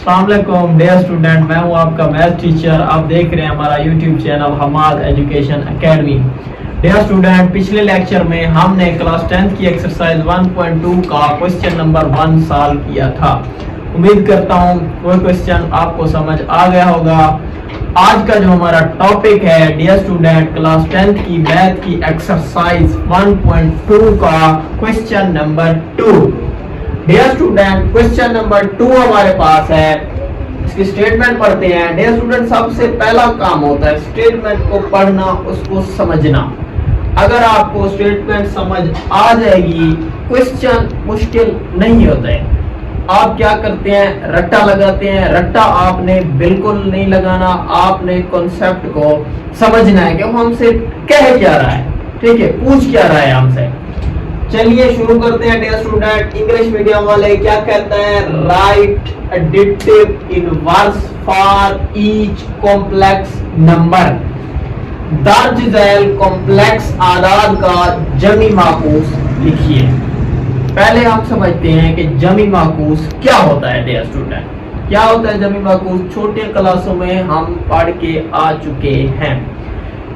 अस्सलाम वालेकुम dear student, मैं हूं आपका मैथ टीचर। आप देख रहे हैं हमारा YouTube channel Hamad education academy. Dear student, पिछले लेक्चर में हमने क्लास 10th की एक्सरसाइज 1.2 का क्वेश्चन नंबर 1 सॉल्व किया था। उम्मीद करता हूं वो क्वेश्चन आपको समझ आ गया होगा। आज का जो हमारा टॉपिक है डियर स्टूडेंट, क्लास 10th की मैथ की एक्सरसाइज 1.2 का question number 2। Dear student, question number 2 हमारे पास है। इसकी स्टेटमेंट पढ़ते हैं। डियर स्टूडेंट, सबसे पहला काम होता है स्टेटमेंट को पढ़ना, उसको समझना। अगर आपको स्टेटमेंट समझ आ जाएगी, क्वेश्चन मुश्किल नहीं होता है। आप क्या करते हैं, रट्टा लगाते हैं। रट्टा आपने बिल्कुल नहीं लगाना, आपने कॉन्सेप्ट को समझना है कि वो हमसे कह क्या रहा है, ठीक है, पूछ क्या रहा है हमसे। चलिए शुरू करते हैं डियर स्टूडेंट। इंग्लिश मीडियम वाले क्या कहते हैं, right additive inverse for each complex number. दर्ज झैल कॉम्प्लेक्स आदाद का जमी माकूस लिखिए। पहले हम समझते हैं कि जमी माकूस क्या होता है डियर स्टूडेंट। क्या होता है जमी माकूस? छोटे क्लासों में हम पढ़ के आ चुके हैं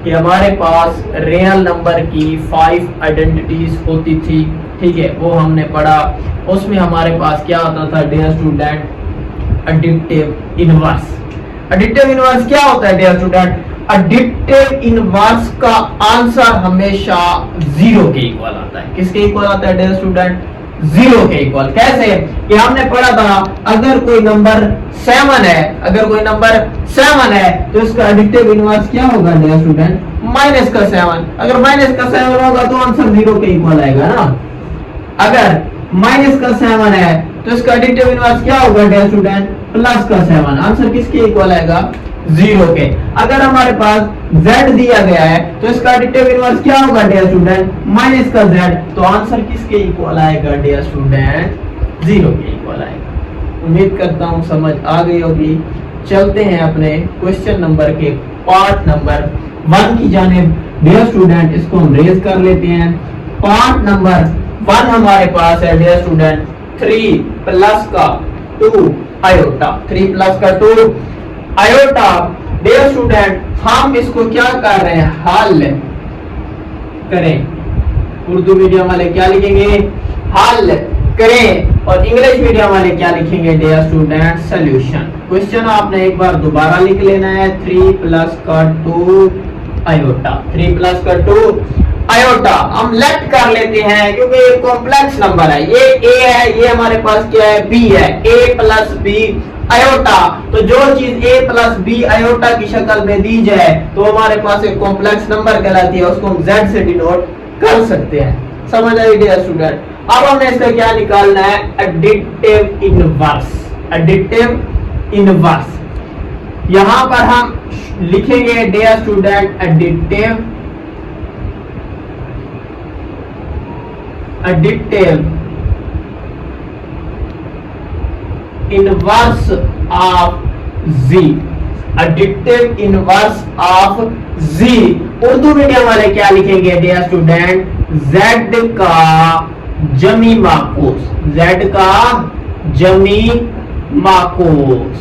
कि हमारे पास रियल नंबर की 5 आइडेंटिटीज होती थी, ठीक है, वो हमने पढ़ा। उसमें हमारे पास क्या होता था dear student, additive inverse. Additive inverse क्या होता है डियर स्टूडेंट? एडिटिव इनवर्स का आंसर हमेशा 0 के इक्वल आता है। किसके इक्वल आता है डियर स्टूडेंट? 0 के इक्वल। कैसे कि हमने पढ़ा था, अगर कोई नंबर 7 है, अगर कोई नंबर 7 है तो इसका एडिटिव इनवर्स क्या होगा डियर स्टूडेंट? माइनस का 7। अगर माइनस का 7 होगा तो आंसर 0 के इक्वल आएगा ना। अगर माइनस का 7 है तो इसका एडिटिव इनवर्स क्या होगा डियर स्टूडेंट? प्लस का 7। आंसर किसके इक्वल आएगा? 0 के। अगर हमारे पास z दिया गया है तो इसका एडिटिव इनवर्स क्या होगा डियर स्टूडेंट? माइनस का z। तो आंसर किसके इक्वल आएगा डियर स्टूडेंट? 0 के इक्वल आएगा। उम्मीद करता हूं समझ आ गई होगी। चलते हैं अपने क्वेश्चन नंबर के पार्ट नंबर 1 की जानिब। डियर स्टूडेंट, इसको हम रेज कर लेते हैं। पार्ट नंबर 1 हमारे पास है डियर स्टूडेंट 3 प्लस का 2 आयोटा। 3 प्लस का 2 आयोटा। डियर स्टूडेंट, हम इसको क्या कर रहे हैं, हल करें। उर्दू मीडियम वाले क्या लिखेंगे? हल करें। और इंग्लिश मीडियम वाले क्या लिखेंगे डियर स्टूडेंट? सॉल्यूशन। क्वेश्चन आपने एक बार दोबारा लिख लेना है। 3 प्लस का 2 आयोटा। 3 प्लस का 2 आयोटा हम लेफ्ट कर लेते हैं क्योंकि ये कॉम्प्लेक्स नंबर है। ये a है, ये हमारे पास क्या है, b है। a plus b iota. तो जो चीज a प्लस b आयोटा की शक्ल में दी जाए तो हमारे पास एक कॉम्प्लेक्स नंबर कहलाती है, उसको हम z से डिनोट कर सकते हैं। समझ आई डियर स्टूडेंट? अब हमने इसका क्या निकालना है, एडिटिव इनवर्स। एडिटिव इनवर्स यहां पर हम लिखेंगे dear student additive inverse of z। Additive inverse of z। Urdu medium वाले क्या लिखेंगे डियर स्टूडेंट? z का जमी माकूस। z का जमी माकूस।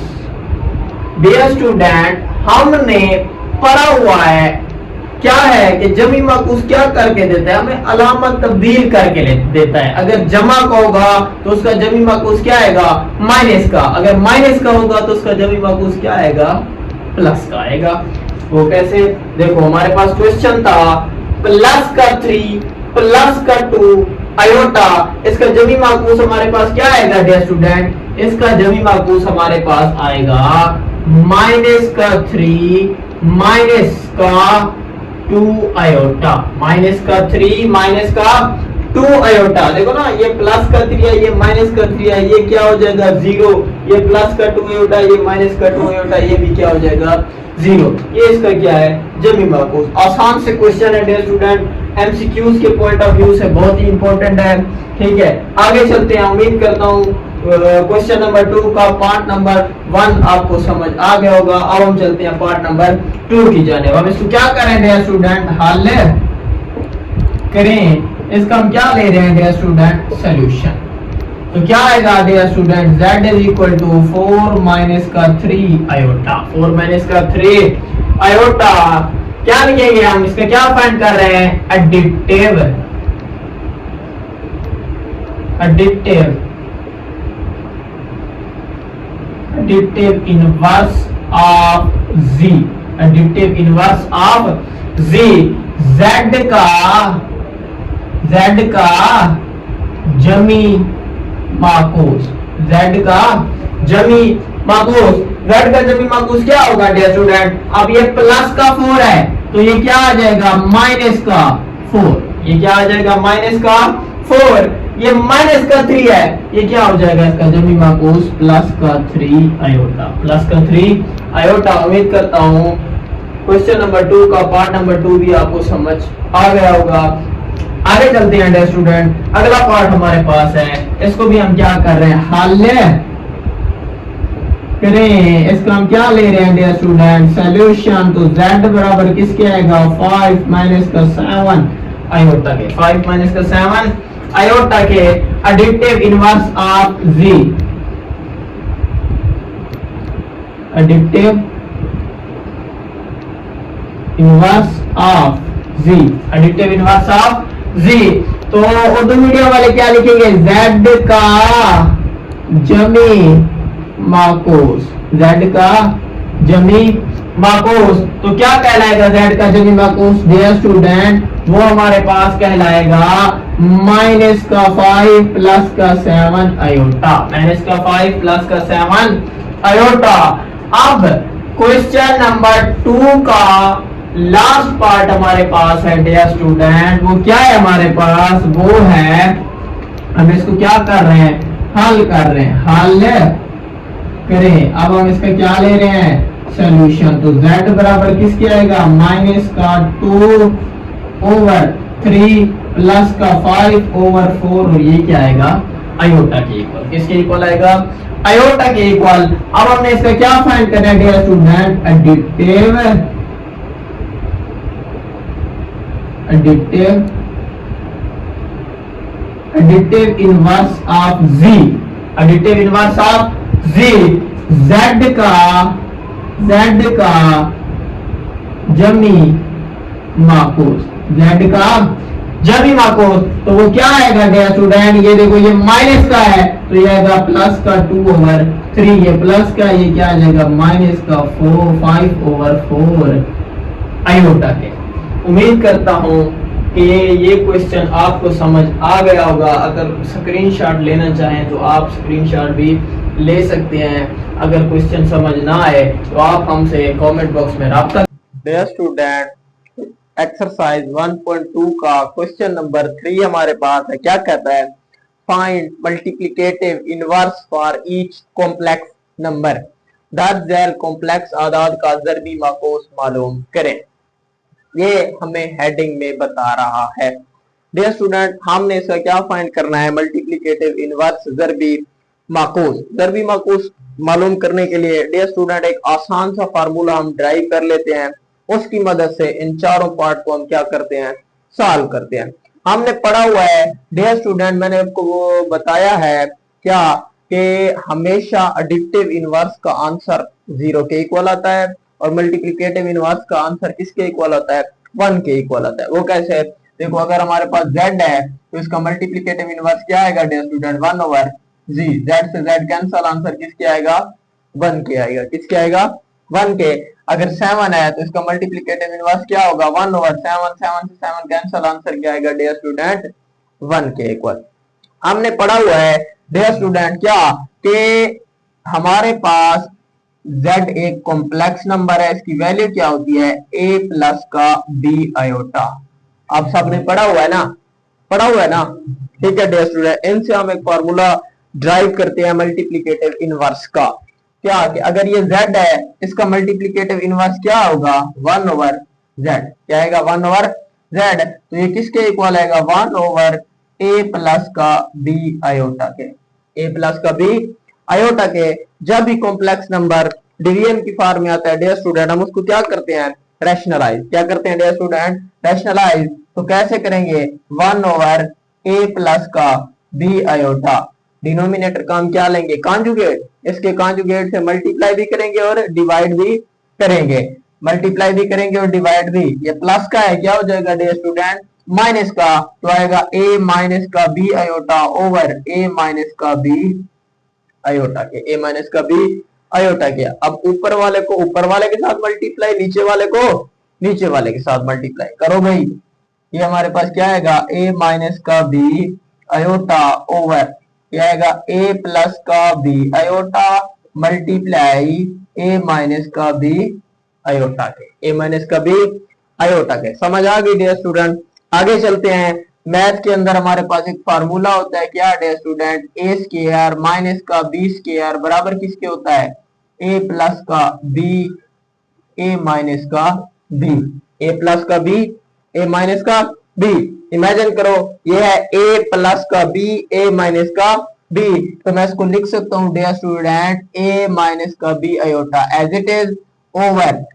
डियर स्टूडेंट, हमने पढ़ा हुआ है क्या है कि जमी माकूस क्या करके देता है, हमें अलामत तब्दील करके देता है। अगर जमा का होगा तो उसका जमी माकूस क्या आएगा? माइनस का। अगर माइनस का होगा तो उसका जमी माकूस क्या आएगा? प्लस का आएगा। वो कैसे? देखो हमारे पास क्वेश्चन था प्लस का 3 प्लस का 2 आयोटा। इसका जमी माकूस हमारे पास क्या आएगा डियर स्टूडेंट? इसका जमी माकूस हमारे पास आएगा माइनस का 3 माइनस का 2 आयोटा। माइनस का 3 माइनस का 2 आयोटा। देखो ना, ये प्लस का 3 है, ये माइनस का 3 है, ये क्या हो जाएगा? 0। ये प्लस का 2 आयोटा, ये माइनस का 2 आयोटा, ये भी क्या हो जाएगा? 0। ये इसका क्या है? जमी माकूस। आसान से क्वेश्चन है डियर स्टूडेंट, एमसीक्यूज के पॉइंट ऑफ व्यू से बहुत ही इंपॉर्टेंट है, ठीक है। आगे चलते हैं। उम्मीद करता हूँ क्वेश्चन नंबर 2 का पार्ट नंबर 1 आपको समझ आ गया होगा। अब हम चलते हैं पार्ट नंबर 2 की जानिब। हम इसको क्या करें डियर स्टूडेंट? हल करें। इसका हम क्या ले रहे हैं डियर स्टूडेंट? सॉल्यूशन। तो क्या आएगा dear student, z is equal to 4 minus का 3 आयोटा, 4 माइनस का 3 आयोटा। क्या लिखेंगे हम, इसका क्या फाइंड कर रहे हैं, additive, additive, additive inverse of z, additive inverse of z, z का जमी माकूस, z का जमी माकूस, z का जमी माकूस क्या होगा डियर स्टूडेंट, अब ये प्लस का 4 है तो ये क्या आ जाएगा माइनस का 4, ये क्या आ जाएगा माइनस का 4, ये माइनस का 3 है, ये क्या हो जाएगा इसका जमी माकूस प्लस का 3 आयोटा, प्लस का 3 आयोटा। उम्मीद करता हूँ क्वेश्चन नंबर 2 का पार्ट नंबर 2 भी आपको समझ आ गया होगा। आगे चलते हैं डियर स्टूडेंट, अगला पार्ट हमारे पास है, इसको भी हम क्या कर रहे हैं, हल करें। इसका हम क्या ले रहे हैं डियर स्टूडेंट, सॉल्यूशन। तो z बराबर किसके आएगा, 5 माइनस का 7 आयोटा के, 5 माइनस का 7 आयोटा के additive inverse of z, additive inverse of z, additive inverse of z। तो उर्दू मीडियम वाले क्या लिखेंगे, z का जमी माकूस, z का जमी माकूस। तो क्या कहलाएगा z का जमी माकूस डियर स्टूडेंट, वो हमारे पास कहलाएगा माइनस का 5 प्लस का 7 आयोटा, माइनस का 5 प्लस का 7 आयोटा। अब क्वेश्चन नंबर 2 का लास्ट पार्ट हमारे पास है डियर स्टूडेंट, वो क्या है हमारे पास, वो है हम इसको क्या कर रहे हैं, हल कर रहे हैं, हल करें। अब हम इसका क्या ले रहे हैं, सॉल्यूशन। तो z बराबर किसके आएगा, माइनस का 2 ओवर 3 प्लस का 5 ओवर 4, और ये क्या आएगा आयोटा के इक्वल, किसके इक्वल आएगा, आयोटा के इक्वल। अब हमने इसका क्या फाइंड करना है dear student, additive, additive, additive inverse of z, additive inverse of z, z का जमी माकूस, z का जमी माकूस। तो वो क्या आएगा डियर स्टूडेंट, ये देखो ये माइनस का है तो ये आएगा प्लस का 2 ओवर 3, ये प्लस का, ये क्या आ जाएगा माइनस का 5 ओवर 4 आयोटा के। उम्मीद करता हूँ कि ये क्वेश्चन आपको समझ आ गया होगा। अगर स्क्रीनशॉट लेना चाहें तो आप स्क्रीनशॉट भी ले सकते हैं। अगर क्वेश्चन समझ ना आए तो आप हमसे कमेंट बॉक्स में राब्ता। डियर स्टूडेंट, एक्सरसाइज 1.2 का क्वेश्चन नंबर 3 हमारे पास है। क्या कहता है, find multiplicative inverse for each complex number, दर्ज झैल कॉम्प्लेक्स आदाद का ज़रबी माकूस मालूम करें। ये हमें हेडिंग में बता रहा है। डियर स्टूडेंट, हमने इसका क्या फाइंड करना है, मल्टीप्लिकेटिव इनवर्स ज़रबी माकूस। ज़रबी माकूस मालूम करने के लिए डियर स्टूडेंट एक आसान सा फार्मूला हम ड्राइव कर लेते हैं, उसकी मदद से इन चारों पार्ट को हम क्या करते हैं, सॉल्व करते हैं। हमने पढ़ा हुआ है डियर स्टूडेंट, मैंने आपको वो बताया है क्या कि हमेशा एडिटिव इनवर्स का आंसर 0 के इक्वल आता है और मल्टीप्लिकेटिव इनवर्स का आंसर किसके इक्वल आता है, 1 के इक्वल आता है। वो कैसे, देखो अगर हमारे पास z है तो इसका मल्टीप्लिकेटिव इनवर्स क्या आएगा dear student, 1 over z, z से z कैंसल, आंसर किसके आएगा, 1 के आएगा, किसके आएगा, 1 के। अगर 7 है तो इसका मल्टीप्लिकेटिव इनवर्स क्या होगा, 1 ओवर 7, 7 से 7 कैंसल, आंसर क्या आएगा डियर स्टूडेंट, 1 के इक्वल। हमने पढ़ा हुआ है डियर स्टूडेंट क्या कि हमारे पास z एक कॉम्प्लेक्स नंबर है, इसकी वैल्यू क्या होती है, a प्लस का b आयोटा। आप सबने पढ़ा हुआ है ना, पढ़ा हुआ है ना, ठीक है डियर स्टूडेंट। इनसे हम एक फार्मूला ड्राइव करते हैं मल्टीप्लिकेटिव इनवर्स का, क्या कि अगर ये z है इसका मल्टीप्लिकेटिव इनवर्स क्या होगा, 1 ओवर z, क्या आएगा, 1 ओवर z। तो ये किसके इक्वल आएगा, 1 ओवर a प्लस का b आयोटा के, a प्लस का b आयोटा के। जब भी कॉम्प्लेक्स नंबर डिवीजन की फॉर्म में आता है डियर स्टूडेंट, हम उसको क्या करते हैं, रैशनलाइज। क्या करते हैं डियर स्टूडेंट, रैशनलाइज। तो कैसे करेंगे, 1 ओवर a प्लस का b आयोटा। डिनोमिनेटर का हम क्या लेंगे, कॉन्जुगेट। इसके कॉन्जुगेट से मल्टीप्लाई भी करेंगे और डिवाइड भी करेंगे, मल्टीप्लाई भी करेंगे और डिवाइड भी। ये प्लस का है, क्या हो जाएगा डियर स्टूडेंट, माइनस का, तो आएगा ए माइनस का b iota over a minus का बी आयोटा के, ए माइनस का बी आयोटा के। अब ऊपर वाले को ऊपर वाले के साथ मल्टीप्लाई, नीचे वाले को नीचे वाले के साथ मल्टीप्लाई करो भाई। ये हमारे पास क्या आएगा, ए माइनस का बी आयोटा ओवर क्या आएगा, ए प्लस का बी आयोटा मल्टीप्लाई ए माइनस का बी आयोटा के, ए माइनस का बी आयोटा के। समझ आ गई डियर स्टूडेंट। आगे चलते हैं। मैथ के अंदर हमारे पास एक फार्मूला होता है, क्या dear student, a square minus का बी स्क्वायर बराबर किसके होता है, ए प्लस का बी ए माइनस का बी, ए प्लस का बी ए माइनस का बी। इमेजिन करो ये है ए प्लस का बी ए माइनस का बी, तो मैं इसको लिख सकता हूं डियर स्टूडेंट ए माइनस का b iota as it is over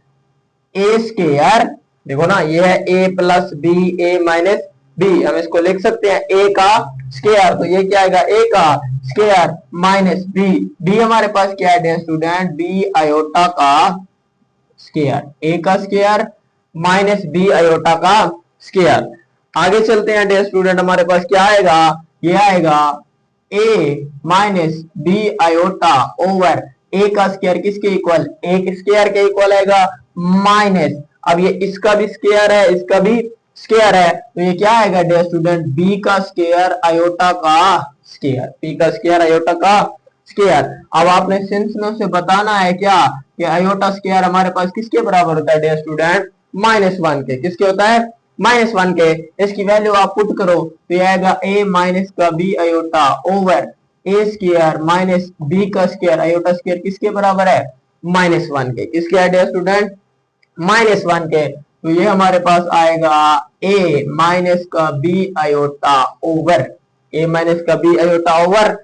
a square. देखो ना ये है a plus B a minus B, हम इसको लिख सकते हैं ए का स्क्वायर, तो ये क्या आएगा ए का स्क्वायर माइनस बी, बी हमारे पास क्या है डियर स्टूडेंट, बी आयोटा का स्क्वायर, ए का स्क्वायर माइनस बी आयोटा का स्क्वायर। आगे चलते हैं डियर स्टूडेंट, हमारे पास क्या आएगा, ये आएगा a minus B iota over a का स्क्वायर किसके इक्वल, ए के स्क्वायर के इक्वल आएगा माइनस, अब ये इसका भी स्क्वायर है इसका भी स्क्वायर है, तो ये क्या आएगा डियर स्टूडेंट, बी का स्क्वायर आयोटा का स्क्वायर, बी का स्क्वायर आयोटा का स्क्वायर। अब आपने सिंस में उसे बताना है क्या कि आयोटा स्क्वायर हमारे पास किसके बराबर होता है डियर स्टूडेंट, -1 के, किसके होता है -1 के। इसकी वैल्यू आप पुट करो तो ये आएगा ए माइनस का b iota over a square minus B का स्क्वायर आयोटा स्क्वायर किसके बराबर है, -1 के, किसके है डियर स्टूडेंट, -1 के। तो ये हमारे पास आएगा ए माइनस का b iota over a minus का बी आयोटा ओवर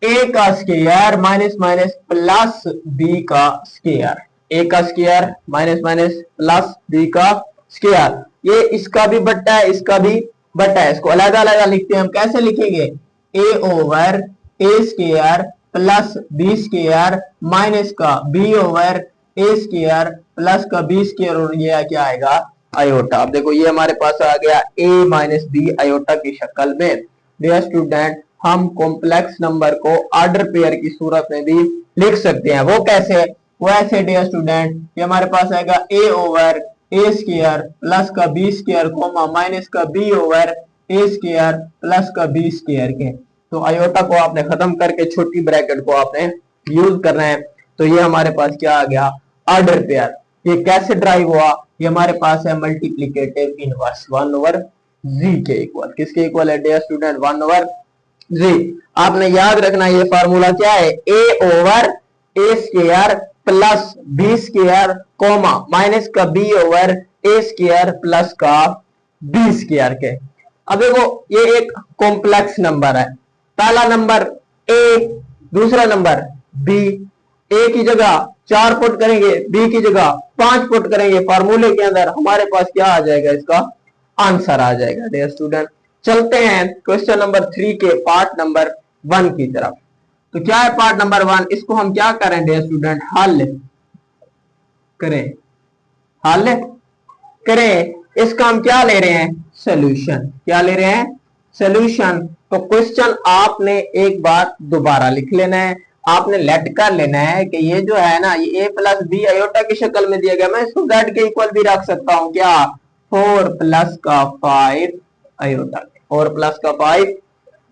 ए का square minus minus plus b का स्क्वायर, ए का square minus minus plus b का स्क्वायर। ये इसका भी बट्टा है इसका भी बट्टा है, इसको अलग अलग लिखते हैं हम, कैसे लिखेंगे, a over a square plus b square minus का b over a square plus का बी स्क्वायर, और ये क्या आएगा आयोटा। अब देखो ये हमारे पास आ गया ए माइनस बी आयोटा की शक्ल में। डियर स्टूडेंट हम कॉम्प्लेक्स नंबर को ऑर्डर पेयर की सूरत में भी लिख सकते हैं, वो कैसे, वो ऐसे डियर स्टूडेंट, ये हमारे पास आएगा ए ओवर ए स्क्वायर प्लस का बी स्क्वायर कोमा माइनस का b over a square plus का बी स्क्वायर के। तो आयोटा को आपने खत्म करके छोटी ब्रैकेट को आपने यूज करना है। तो ये हमारे पास क्या आ गया, ऑर्डर पेयर। ये कैसे ड्राइव हुआ, ये हमारे पास है मल्टीप्लिकेटिव इनवर्स 1 ओवर जी के इक्वल, किसके इक्वल है डियर स्टूडेंट, 1 ओवर जी। आपने याद रखना ये फार्मूला क्या है, a over a square plus b square comma minus का b over a square plus का बी स्क्वायर के। अब देखो ये एक कॉम्प्लेक्स नंबर है, पहला नंबर ए, दूसरा नंबर बी, ए की जगह 4 पुट करेंगे बी की जगह 5 पुट करेंगे, फार्मूले के अंदर हमारे पास क्या आ जाएगा, इसका आंसर आ जाएगा डियर स्टूडेंट। चलते हैं क्वेश्चन नंबर 3 के पार्ट नंबर 1 की तरफ। तो क्या है पार्ट नंबर 1, इसको हम क्या करें डियर स्टूडेंट, हल करें, हल करें। इसका हम क्या ले रहे हैं, सोल्यूशन, क्या ले रहे हैं, सोल्यूशन। तो क्वेश्चन आपने एक बार दोबारा लिख लेना है, आपने लेट कर लेना है कि ये जो है ना ये a प्लस बी आयोटा की शक्ल में दिया गया, मैं इसको z के इक्वल भी रख सकता हूं, क्या 4 प्लस का 5 आयोटा के, 4 प्लस का 5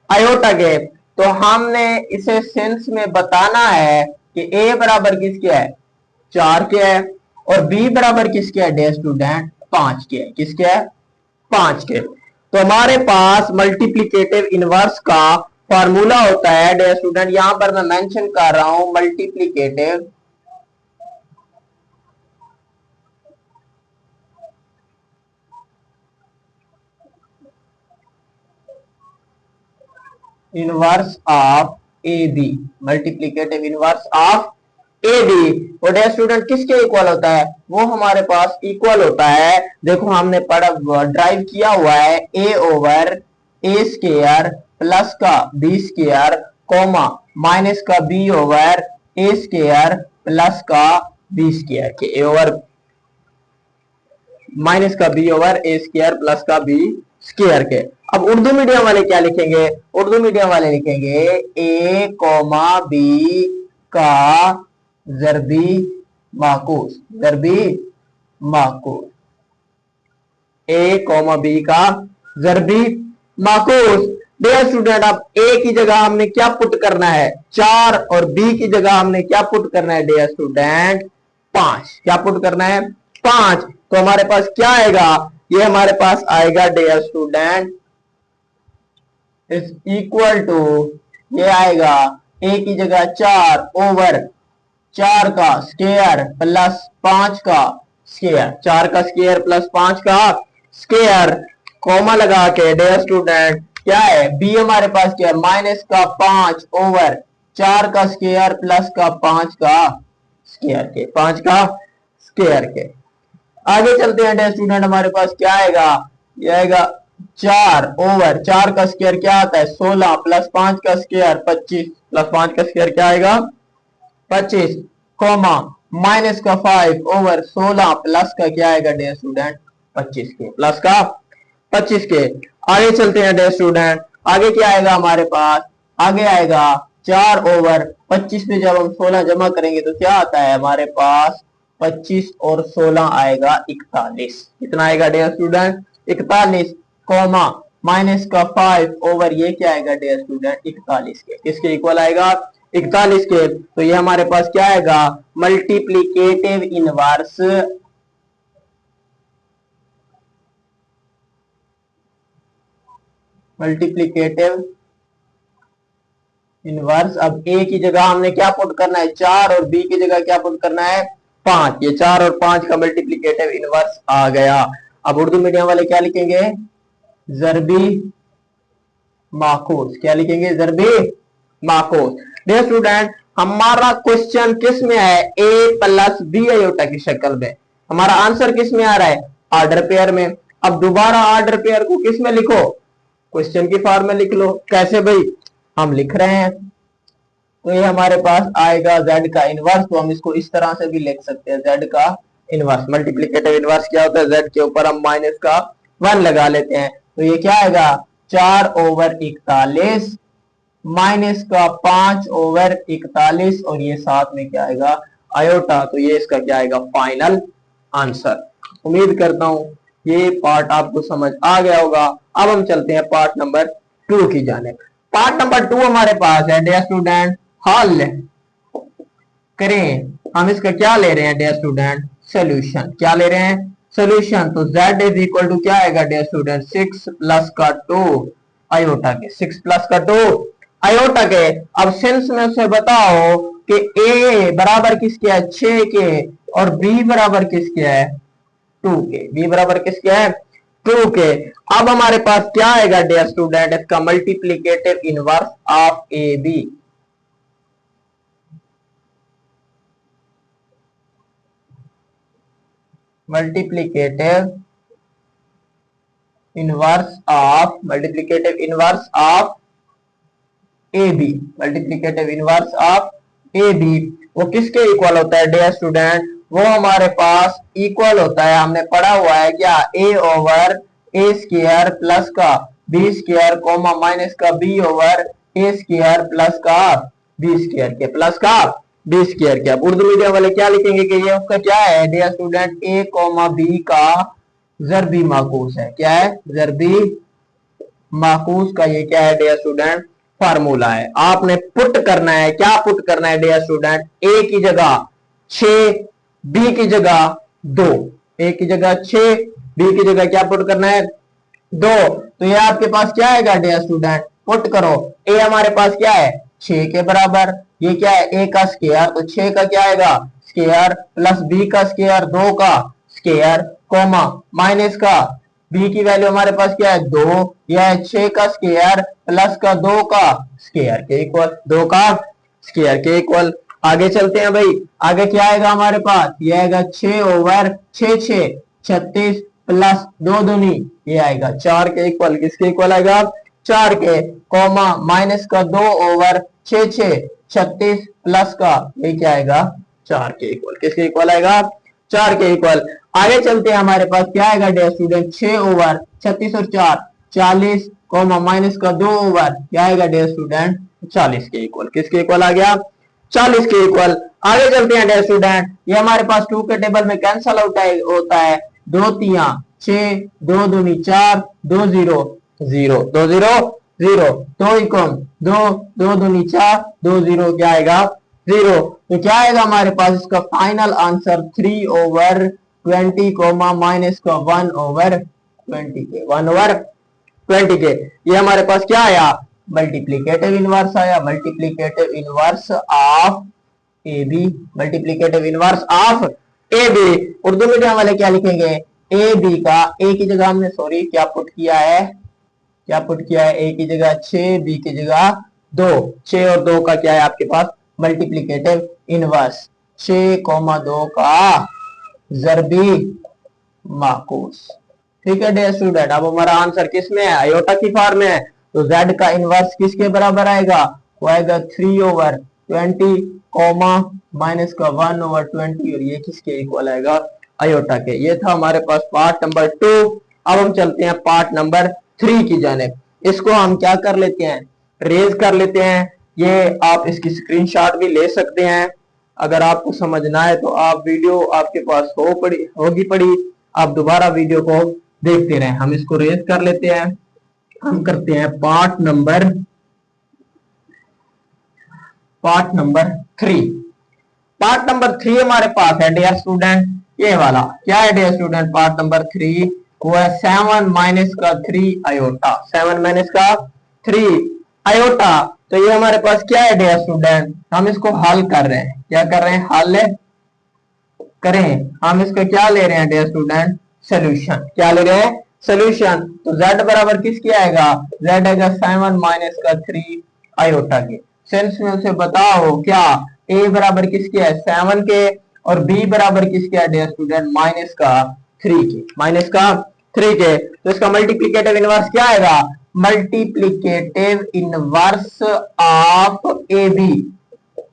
आयोटा के। तो हमने इसे सेंस में बताना है कि a बराबर किसके है, 4 के है, और b बराबर किसके है डियर स्टूडेंट, 5 के है, किसके है, 5 के। तो हमारे पास मल्टीप्लिकेटिव इनवर्स का फॉर्मूला होता है डियर स्टूडेंट, यहां पर मैं मेंशन कर रहा हूं multiplicative inverse of a b, multiplicative inverse of a b. और डियर स्टूडेंट किसके इक्वल होता है, वो हमारे पास इक्वल होता है, देखो हमने पढ़ा ड्राइव किया हुआ है, a over a square plus का बी स्क्वायर कॉमा माइनस का b over a square plus का बी स्क्वायर के ए ओवर माइनस का b over a square plus का बी स्क्वायर के। अब उर्दू मीडियम वाले क्या लिखेंगे? उर्दू मीडियम वाले लिखेंगे ए कॉमा बी का ज़रबी माकूस, ज़रबी माकूस, ए कॉमा बी का ज़रबी माकूस। डियर स्टूडेंट, अब ए की जगह हमने क्या पुट करना है? 4 और बी की जगह हमने क्या पुट करना है डियर स्टूडेंट? 5। क्या पुट करना है? 5। तो हमारे पास क्या आएगा? ये हमारे पास आएगा dear student is equal to, ये आएगा ए की जगह 4 ओवर 4 का स्क्वायर प्लस 5 का स्क्वायर, 4 का स्क्वायर प्लस 5 का स्क्वायर, कॉमा लगा के डियर स्टूडेंट क्या है? बी हमारे पास क्या है? माइनस का 5 ओवर 4 का स्क्वायर प्लस का 5 का स्क्वायर के, 5 का स्क्वायर के। आगे चलते हैं डियर स्टूडेंट, हमारे पास क्या आएगा? ये आएगा 4 ओवर 4 का स्क्वायर क्या आता है? 16 प्लस 5 का स्क्वायर 25 प्लस 5 का स्क्वायर क्या आएगा? 25 कॉमा माइनस का 5 ओवर 16 प्लस का क्या आएगा डियर स्टूडेंट? 25 के, प्लस का 25 के। आगे चलते हैं डियर स्टूडेंट, आगे क्या आएगा हमारे पास? आगे आएगा 4 ओवर 25 में जब हम 16 जमा करेंगे तो क्या आता है हमारे पास? 25 और 16 आएगा 41। कितना आएगा डियर स्टूडेंट? 41 कॉमा माइनस का 5 ओवर ये क्या आएगा डियर स्टूडेंट? 41 के। किसके इक्वल आएगा? 41 के। तो ये हमारे पास क्या आएगा? Multiplicative inverse, multiplicative inverse. अब ए की जगह हमने क्या पुट करना है? 4 और बी की जगह क्या पुट करना है? 5। ये 4 और 5 का मल्टीप्लीकेटिव इनवर्स आ गया। अब उर्दू मीडियम वाले क्या लिखेंगे? ज़रबी माकूस। क्या लिखेंगे? ज़रबी माकूस। डियर स्टूडेंट, हमारा क्वेश्चन किस में है? ए प्लस बी आयोटा की शक्ल में। हमारा आंसर किस में आ रहा है? ऑर्डर पेयर में। अब दोबारा ऑर्डर पेयर को किस में लिखो? क्वेश्चन की फॉर्म में लिख लो। कैसे भाई? हम लिख रहे हैं तो ये हमारे पास आएगा z का इनवर्स। तो हम इसको इस तरह से भी लिख सकते हैं, z का इनवर्स। मल्टीप्लिकेटिव इनवर्स क्या होता है? z के ऊपर हम माइनस का 1 लगा लेते हैं तो ये क्या आएगा? 4 ओवर 41 माइनस का 5 ओवर 41 और ये साथ में क्या आएगा? आयोटा। तो ये इसका क्या आएगा? Final answer. उम्मीद करता हूं ये पार्ट आपको समझ आ गया होगा। अब हम चलते हैं पार्ट नंबर 2 की जानिब। पार्ट नंबर 2 हमारे पास है डियर स्टूडेंट हल करें। हम इसका क्या ले रहे हैं डियर स्टूडेंट? सोल्यूशन। क्या ले रहे हैं? सोल्यूशन। तो z इज इक्वल टू क्या आएगा डियर स्टूडेंट? 6 प्लस का 2 आयोटा के, 6 प्लस का 2 आयोटा के। अब सिंस में उसे बताओ कि a बराबर किसके है? 6 के और b बराबर किसके है? 2 के। b बराबर किसके है? 2 के। अब हमारे पास क्या आएगा डियर स्टूडेंट? इसका multiplicative inverse of a b. Multiplicative inverse of a b. Multiplicative inverse of a b वो किसके इक्वल होता है डियर स्टूडेंट? वो हमारे पास इक्वल होता है, हमने पढ़ा हुआ है क्या? ए ओवर ए स्क्वायर प्लस का बी स्क्वायर कॉमा माइनस का b over a square plus का बी स्क्वायर के, प्लस का बी स्क्वायर के। अब उर्दू मीडियम वाले क्या लिखेंगे कि ये उसका क्या है डियर स्टूडेंट? ए कॉमा बी का ज़रबी माकूस है। क्या है? ज़रबी माकूस का ये क्या है डियर स्टूडेंट? फार्मूला है। आपने पुट करना है, क्या पुट करना है डियर स्टूडेंट? ए की जगह 6, बी की जगह 2। ए की जगह 6, बी की जगह क्या पुट करना है? 2। तो ये आपके पास क्या आएगा डियर स्टूडेंट? पुट करो। ए हमारे पास क्या है? 6 के बराबर। ये क्या है? ए का स्क्वायर, तो 6 का क्या आएगा? स्क्वायर प्लस बी का स्क्वायर 2 का स्क्वायर कॉमा माइनस का बी की वैल्यू हमारे पास क्या है? 2। यह है 6 का स्क्वायर प्लस का 2 का स्क्वायर के इक्वल, 2 का स्क्वायर के इक्वल। आगे चलते हैं भाई। आगे क्या आएगा हमारे पास? ये आएगा 6 ओवर 6 6 36 प्लस 2 दूनी ये आएगा 4 के इक्वल। किसके इक्वल आएगा? 4 के कॉमा माइनस का 2 ओवर 6 6 36 प्लस का ये क्या आएगा 4 के इक्वल। किसके इक्वल आएगा 4 के इक्वल। आगे चलते हैं हमारे पास क्या आएगा डियर स्टूडेंट 6 ओवर 36 और 4 40 कॉमा माइनस का 2 ओवर क्या आएगा डियर स्टूडेंट 40 के इक्वल। किसके इक्वल आ गया 40 के इक्वल। आगे चलते हैं डियर स्टूडेंट ये हमारे पास 2 के टेबल में कैंसल आउट होता है 2 तिया 6 2 दूनी 4 2 0 0 2 0 0 2 इकम 2 2 दूनी 4 2 0 क्या आएगा 0। तो क्या आएगा हमारे पास इसका final answer 3 over 20 coma minus का 1 ओवर 20 के 1 ओवर 20 के। ये हमारे पास क्या आया मल्टीप्लीकेटिव इनवर्स आया multiplicative inverse of a b multiplicative inverse of a b. Urdu medium वाले क्या लिखेंगे ए बी का ए की जगह हमने सॉरी क्या पुट किया है ए की जगह 6 बी की जगह 2 6 और 2 का क्या है आपके पास मल्टीप्लीकेटिव इनवर्स 6,2 का ज़रबी माकूस। ठीक है डियर स्टूडेंट। अब हमारा आंसर किस में है आयोटा की फॉर्म में है तो z का इनवर्स किसके बराबर आएगा वो आएगा 3 ओवर 20 कॉमा माइनस का 1 ओवर 20 और ये किसके इक्वल आएगा आयोटा के। ये था हमारे पास पार्ट नंबर 2। अब हम चलते हैं पार्ट नंबर 3 की जानिब। इसको हम क्या कर लेते हैं रेज कर लेते हैं। ये आप इसकी स्क्रीनशॉट भी ले सकते हैं। अगर आपको समझना है तो आप वीडियो आपके पास होगी पड़ी आप दोबारा वीडियो को देखते रहें। हम इसको रेज कर लेते हैं। हम करते हैं पार्ट नंबर 3। पार्ट नंबर 3 हमारे पास है डियर स्टूडेंट ये वाला क्या है डियर स्टूडेंट पार्ट नंबर 3 वो है 7 माइनस का 3 आयोटा 7 माइनस का 3 आयोटा। तो ये हमारे पास क्या है डियर स्टूडेंट हम इसको हल कर रहे हैं। क्या कर रहे हैं हल करें। हम इसका क्या ले रहे हैं डियर स्टूडेंट सोल्यूशन। क्या ले रहे हैं सोल्यूशन। तो z बराबर किसके आएगा z आएगा 7 माइनस का 3 आयोटा के। सेंस में उसे बताओ क्या a बराबर किसके है 7 के और b बराबर किसके है डियर स्टूडेंट माइनस का 3 के। तो इसका मल्टीप्लीकेटिव इनवर्स क्या आएगा multiplicative inverse of a b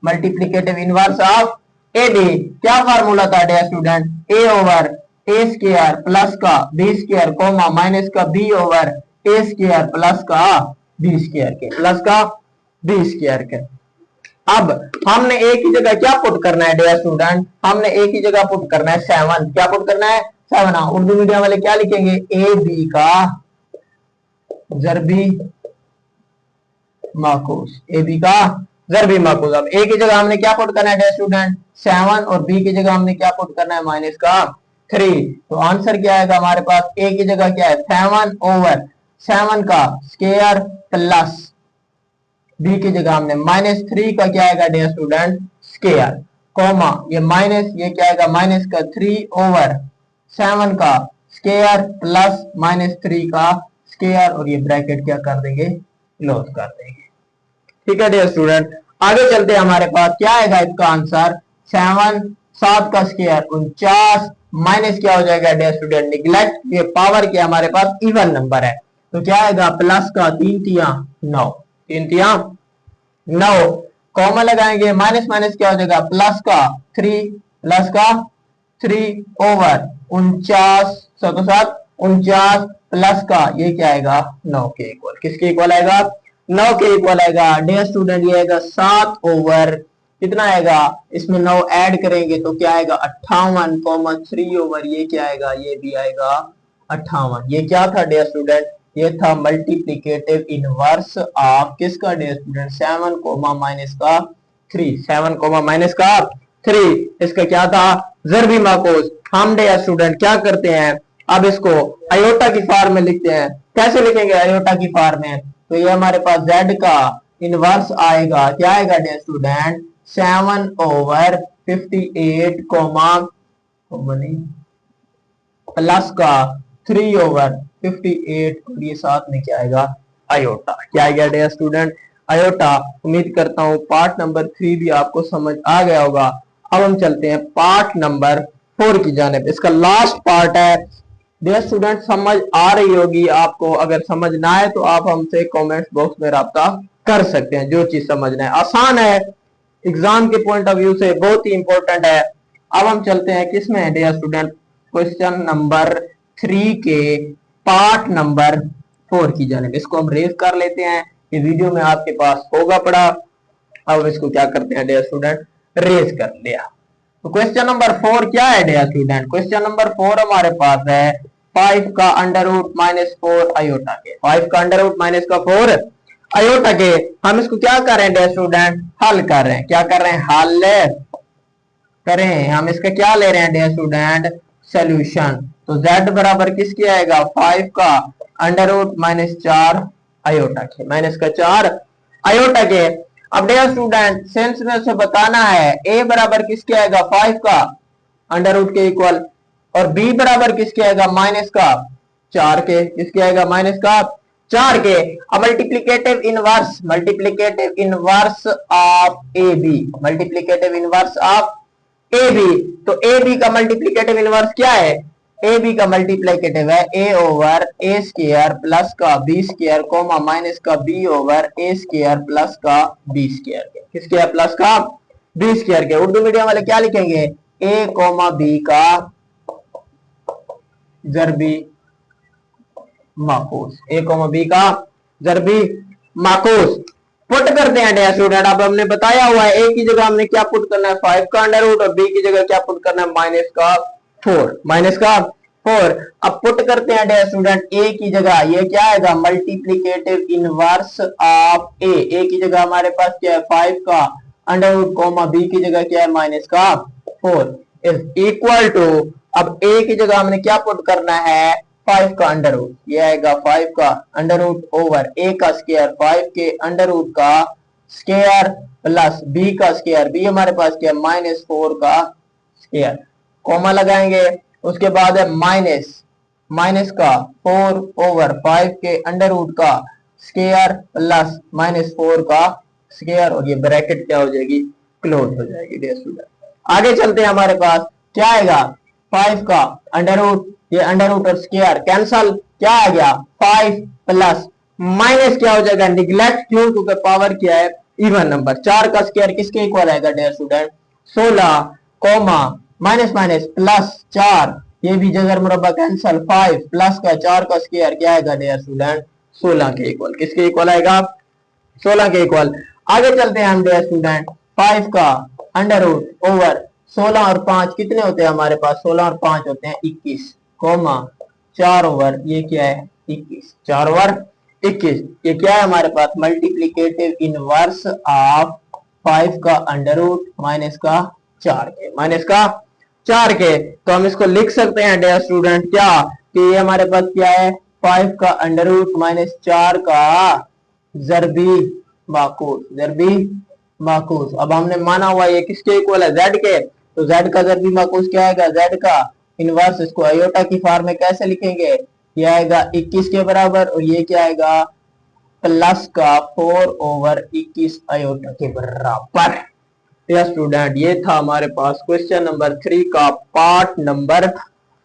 multiplicative inverse of a b. क्या फार्मूला था dear student a over a square plus का बी स्क्वायर कोमा माइनस का b over a square plus का बी स्क्वायर के। अब हमने ए की जगह क्या पुट करना है डियर स्टूडेंट हमने ए की जगह पुट करना है 7। क्या पुट करना है 7। उर्दू मीडियम वाले क्या लिखेंगे ए बी का ज़रबी माकूस ए बी का ज़रबी माकूस। अब ए की जगह हमने क्या पुट करना है डियर स्टूडेंट 7 और बी की जगह हमने क्या पुट करना है माइनस का 3। तो आंसर क्या आएगा हमारे पास ए की जगह क्या है 7 ओवर 7 का स्क्वायर प्लस बी की जगह हमने माइनस 3 का क्या आएगा डियर स्टूडेंट स्क्वायर कॉमा ये माइनस ये क्या आएगा माइनस का 3 ओवर 7 का स्क्वायर प्लस माइनस 3 का स्क्वायर और ये ब्रैकेट क्या कर देंगे क्लोज कर देंगे। ठीक है डियर स्टूडेंट। आगे चलते हैं हमारे पास क्या आएगा इसका आंसर 7 का स्क्वायर 49 माइनस क्या हो जाएगा डियर स्टूडेंट निगलेक्ट ये पावर क्या हमारे पास इवन नंबर है तो क्या आएगा प्लस का 3 तिया 9 कॉमन लगाएंगे माइनस माइनस क्या हो जाएगा प्लस का 3 ओवर 49 प्लस का ये क्या आएगा 9 के इक्वल। किसके इक्वल आएगा 9 के इक्वल आएगा डियर स्टूडेंट ये आएगा 7 ओवर कितना आएगा इसमें 9 ऐड करेंगे तो क्या आएगा 58,3 ओवर ये क्या आएगा ये भी आएगा 58। ये क्या था डियर स्टूडेंट ये था मल्टीप्लीकेटिव इनवर्स ऑफ किसका डियर स्टूडेंट 7 कोमा माइनस का 3 इसका क्या था ज़रबी माकूस। हम डियर स्टूडेंट क्या करते हैं अब इसको आयोटा की फॉर्म में लिखते हैं। कैसे लिखेंगे आयोटा की फॉर्म में तो ये हमारे पास z का इनवर्स आएगा क्या आएगा dear student 7 over 58 comma plus का 3 ओवर 58 और ये साथ में क्या आएगा आयोटा। क्या आएगा डियर स्टूडेंट आयोटा। उम्मीद करता हूँ पार्ट नंबर 3 भी आपको समझ आ गया होगा। अब हम चलते हैं पार्ट नंबर 4 की जानिब। इसका लास्ट पार्ट है डियर स्टूडेंट समझ आ रही होगी आपको, अगर समझ ना आए तो आप हमसे कमेंट बॉक्स में राब्ता कर सकते हैं। जो चीज समझना है आसान है, एग्जाम के पॉइंट ऑफ व्यू से बहुत ही इंपॉर्टेंट है। अब हम चलते हैं किसमें डियर स्टूडेंट, क्वेश्चन नंबर 3 के पार्ट नंबर 4 की जानिब। इसको हम रेज कर लेते हैं, ये वीडियो में आपके पास होगा पड़ा। अब इसको क्या करते हैं डियर स्टूडेंट, रेज कर लिया। तो क्वेश्चन नंबर 4 क्या है डियर स्टूडेंट, क्वेश्चन नंबर 4 हमारे पास है 5 का अंडर रूट माइनस 4 आयोटा के, 5 का अंडर रूट माइनस का 4 आयोटा के। हम इसको क्या कर रहे हैं डियर स्टूडेंट, हल कर रहे हैं। क्या कर रहे हैं, हल करें। हम इसका क्या ले रहे हैं डियर स्टूडेंट, सोल्यूशन। तो z बराबर किसके आएगा, 5 का अंडर रूट माइनस 4 आयोटा के, माइनस का 4 आयोटा के। अब डियर स्टूडेंट सेंस में उसे बताना है a बराबर किसके आएगा, 5 का अंडर रूट के इक्वल, और b बराबर किसके आएगा, माइनस का 4 के, किसके आएगा, माइनस का 4 के। अब multiplicative inverse, multiplicative inverse of a b, multiplicative inverse of a b. तो ए बी का मल्टीप्लिकेटिव इनवर्स क्या है, ए बी का मल्टीप्लिकेटिव है a over a square plus का बी स्क्वायर कोमा माइनस का b over a square plus का b square के, किसके है, प्लस का बी स्क्वायर के। उर्दू मीडियम वाले क्या लिखेंगे, a कोमा b का जरबी माकूस, a कोमा b का जरबी माकूस। पुट करते हैं डियर स्टूडेंट। अब हमने बताया हुआ है a की जगह हमने क्या पुट करना है, 5 का अंडर रूट, और b की जगह क्या पुट करना है, माइनस का 4, माइनस का 4। अब पुट करते हैं डियर स्टूडेंट a की जगह ये क्या आएगा, मल्टीप्लिकेटिव इनवर्स ऑफ a की जगह हमारे पास क्या है, 5 का अंडर रूट कोमा b की जगह क्या है, माइनस का 4 इज इक्वल टू, अब a की जगह हमने क्या पुट करना है, 5 का अंडर रूट, ये आएगा 5 का अंडर रूट ओवर a का स्क्वायर, 5 के अंडर रूट का स्क्वायर प्लस b का स्क्वायर, b हमारे पास क्या है, माइनस 4 का स्क्वायर, कॉमा लगाएंगे। उसके बाद है माइनस, माइनस का 4 ओवर 5 के अंडर रूट का स्क्वायर प्लस माइनस 4 का स्क्वायर, और ये ब्रैकेट क्या हो जाएगी, क्लोज हो जाएगी डियर स्टूडेंट। आगे चलते हैं, हमारे पास क्या आएगा, 5 का अंडर रूट, ये अंडर रूट और स्क्वायर कैंसल, क्या आ गया 5 प्लस माइनस क्या हो जाएगा, निगलेक्ट क्यों, क्योंकि पावर क्या है, इवन नंबर। 4 का स्क्वायर किसके इक्वल आएगा dear student, 16 comma minus minus plus 4, ये भी जजर मुरब्बा कैंसल, 5 प्लस का 4 का स्क्वायर क्या आएगा डियर स्टूडेंट, 16 के इक्वल, किसके इक्वल आएगा, 16 के इक्वल। आगे चलते हैं हम डियर स्टूडेंट, 5 का अंडर रूट ओवर 16 और 5 कितने होते हैं हमारे पास, 16 और 5 होते हैं 21 कोमा 4 ओवर ये क्या है 21, 4 ओवर 21, ये क्या है हमारे पास, मल्टीप्लिकेटिव इनवर्स ऑफ 5 का अंडर रूट माइनस का 4 के, माइनस का 4 के। तो हम इसको लिख सकते हैं डियर स्टूडेंट क्या, कि ये हमारे पास क्या है, 5 का अंडर रूट माइनस 4 का जरबी माकूस, जरबी माकूस। अब हमने माना हुआ ये किसके इक्वल है, z के, तो z का जरबी माकूस क्या आएगा, z का इनवर्स, इसको आयोटा की फॉर्म में कैसे लिखेंगे, ये आएगा 21 के बराबर, और ये क्या आएगा, प्लस का 4 ओवर 21 आयोटा के बराबर। यस स्टूडेंट, ये था हमारे पास क्वेश्चन नंबर 3 का पार्ट नंबर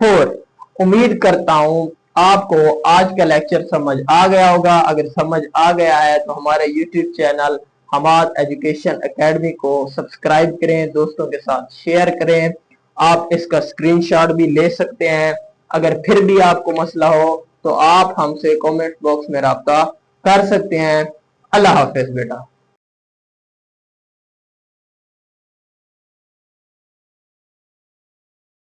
4। उम्मीद करता हूं आपको आज का लेक्चर समझ आ गया होगा। अगर समझ आ गया है तो हमारे YouTube channel Hamad education academy को सब्सक्राइब करें, दोस्तों के साथ शेयर करें। आप इसका स्क्रीनशॉट भी ले सकते हैं। अगर फिर भी आपको मसला हो तो आप हमसे कमेंट बॉक्स में राब्ता कर सकते हैं। अल्लाह हाफिज बेटा।